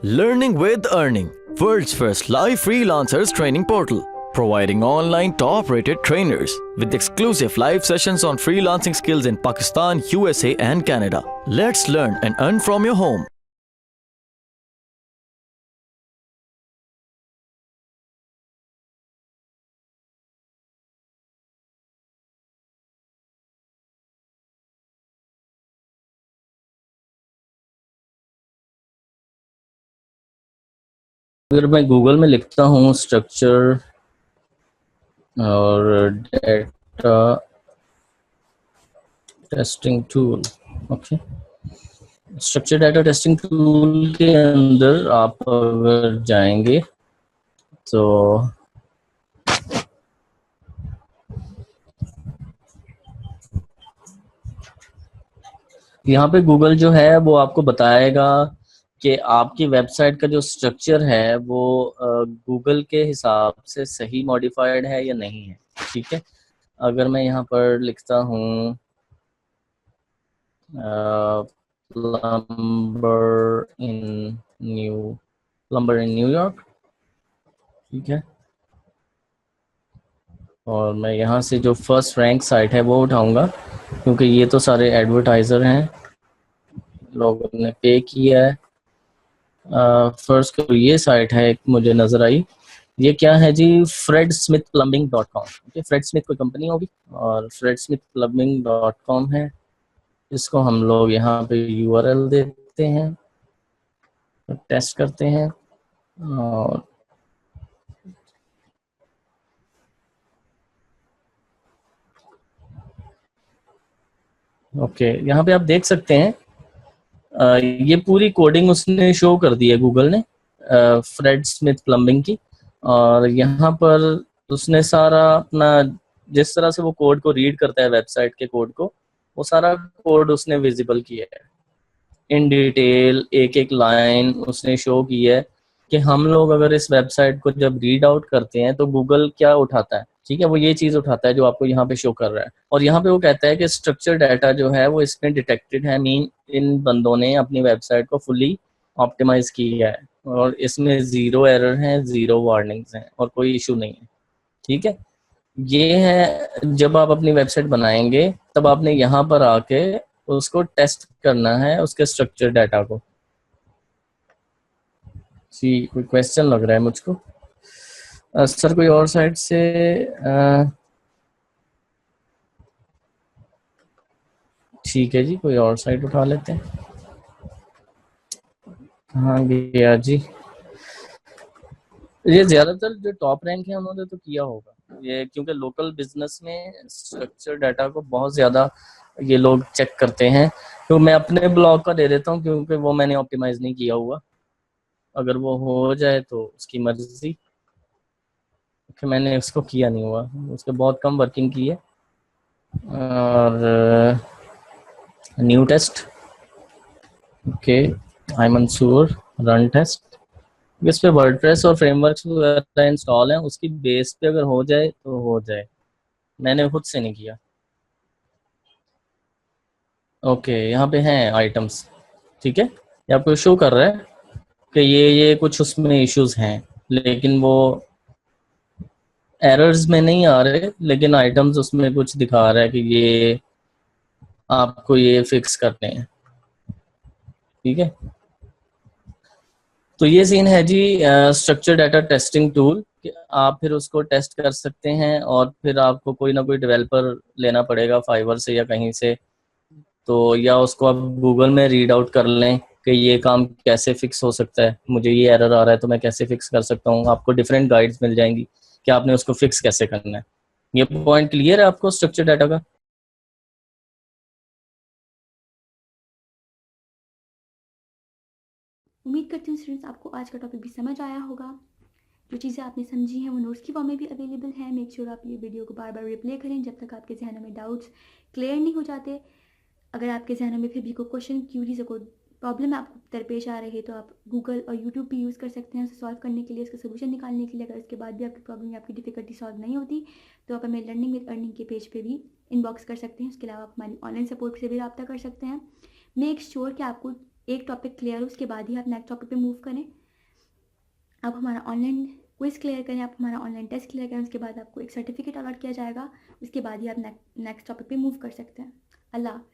Learning with Earning, world's first live freelancers training portal, providing online top-rated trainers with exclusive live sessions on freelancing skills in Pakistan, USA and Canada. Let's learn and earn from your home. अगर मैं Google में लिखता हूँ structure और data testing tool, okay, structure data testing tool के अंदर आप अगर जाएंगे तो यहाँ पे गूगल जो है वो आपको बताएगा कि आपकी वेबसाइट का जो स्ट्रक्चर है वो गूगल के हिसाब से सही मॉडिफाइड है या नहीं है। ठीक है, अगर मैं यहाँ पर लिखता हूँ प्लम्बर इन न्यूयॉर्क, ठीक है, और मैं यहाँ से जो फर्स्ट रैंक साइट है वो उठाऊंगा क्योंकि ये तो सारे एडवर्टाइजर हैं, लोगों ने पे किया है। फर्स्ट ये साइट है, एक मुझे नजर आई, ये क्या है जी, fredsmithplumbing.com। ओके, फ्रेड स्मिथ कोई कंपनी होगी और fredsmithplumbing.com है। इसको हम लोग यहाँ पे URL देते हैं, टेस्ट करते हैं और ओके, यहाँ पे आप देख सकते हैं ये पूरी कोडिंग उसने शो कर दी है गूगल ने फ्रेड स्मिथ प्लम्बिंग की, और यहाँ पर उसने सारा अपना जिस तरह से वो कोड को रीड करता है वेबसाइट के कोड को, वो सारा कोड उसने विजिबल किया है इन डिटेल, एक एक लाइन उसने शो की है कि हम लोग अगर इस वेबसाइट को जब रीड आउट करते हैं तो गूगल क्या उठाता है। ठीक है, वो ये चीज उठाता है जो आपको यहाँ पे शो कर रहा है, और यहाँ पे वो कहता है कि स्ट्रक्चर डाटा जो है वो इसमें डिटेक्टेड है, मीन इन बंदों ने अपनी वेबसाइट को फुली ऑप्टिमाइज किया है और इसमें 0 एरर है, 0 वार्निंग्स हैं और कोई इशू नहीं है। ठीक है, ये है जब आप अपनी वेबसाइट बनाएंगे तब आपने यहाँ पर आके उसको टेस्ट करना है, उसके स्ट्रक्चर डाटा को। जी, कोई क्वेश्चन लग रहा है मुझको सर, कोई और साइड से ठीक है जी, कोई और साइड उठा लेते हैं। हाँ गया जी, ये ज्यादातर जो टॉप रैंक है उन्होंने तो किया होगा ये, क्योंकि लोकल बिजनेस में स्ट्रक्चर डाटा को बहुत ज्यादा ये लोग चेक करते हैं। तो मैं अपने ब्लॉग का दे देता हूँ क्योंकि वो मैंने ऑप्टिमाइज नहीं किया हुआ, अगर वो हो जाए तो उसकी मर्जी, कि मैंने उसको किया नहीं हुआ, उसके बहुत कम वर्किंग की है। और न्यू टेस्ट, ओके, आई मंसूर रन टेस्ट, इस पे वर्डप्रेस और फ्रेमवर्क्स वगैरह इंस्टॉल हैं, उसकी बेस पे अगर हो जाए तो हो जाए, मैंने खुद से नहीं किया। ओके, यहाँ पे हैं आइटम्स, ठीक है, ये आपको शो कर रहा है कि ये कुछ उसमें इश्यूज हैं, लेकिन वो एरर्स में नहीं आ रहे, लेकिन आइटम्स उसमें कुछ दिखा रहा है कि ये आपको ये फिक्स करने हैं। ठीक है, तो ये सीन है जी स्ट्रक्चर डाटा टेस्टिंग टूल, आप फिर उसको टेस्ट कर सकते हैं और फिर आपको कोई ना कोई डेवलपर लेना पड़ेगा फाइवर से या कहीं से, तो या उसको आप गूगल में रीड आउट कर लें कि ये काम कैसे फिक्स हो सकता है, मुझे ये एरर आ रहा है तो मैं कैसे फिक्स कर सकता हूँ, आपको डिफरेंट गाइड्स मिल जाएंगी कि आपने उसको फिक्स कैसे करना है। ये पॉइंट क्लियर है आपको स्ट्रक्चर डाटा का? उम्मीद करती हूँ स्टूडेंट्स आपको आज का टॉपिक भी समझ आया होगा। जो चीज़ें आपने समझी हैं वो नोट्स की फॉर्म में भी अवेलेबल हैं। मेक श्योर आप ये वीडियो को बार बार रिप्ले करें जब तक आपके जहनों में डाउट्स क्लियर नहीं हो जाते। अगर आपके जहनों में फिर भी कोई क्वेश्चन, क्यूरीज या कोई प्रॉब्लम आपको दरपेश आ रही है तो आप गूगल और यूट्यूब भी यूज़ कर सकते हैं उसे सॉल्व करने के लिए, उसका सोल्यूशन निकालने के लिए। अगर उसके बाद भी आपकी प्रॉब्लम या आपकी डिफिकल्टी सॉल्व नहीं होती तो आप हमें लर्निंग विद अर्निंग के पेज पे भी इनबॉक्स कर सकते हैं। उसके अलावा आप हमारी ऑनलाइन सपोर्ट से भी रब्ता कर सकते हैं। मेक श्योर कि आपको एक टॉपिक क्लियर हो उसके बाद ही आप नेक्स्ट टॉपिक पे मूव करें। आप हमारा ऑनलाइन क्विज़ क्लियर करें, आप हमारा ऑनलाइन टेस्ट क्लियर करें, उसके बाद आपको एक सर्टिफिकेट अलॉट किया जाएगा, उसके बाद ही आप नेक्स्ट टॉपिक पे मूव कर सकते हैं। अल्लाह हाफ़िज़।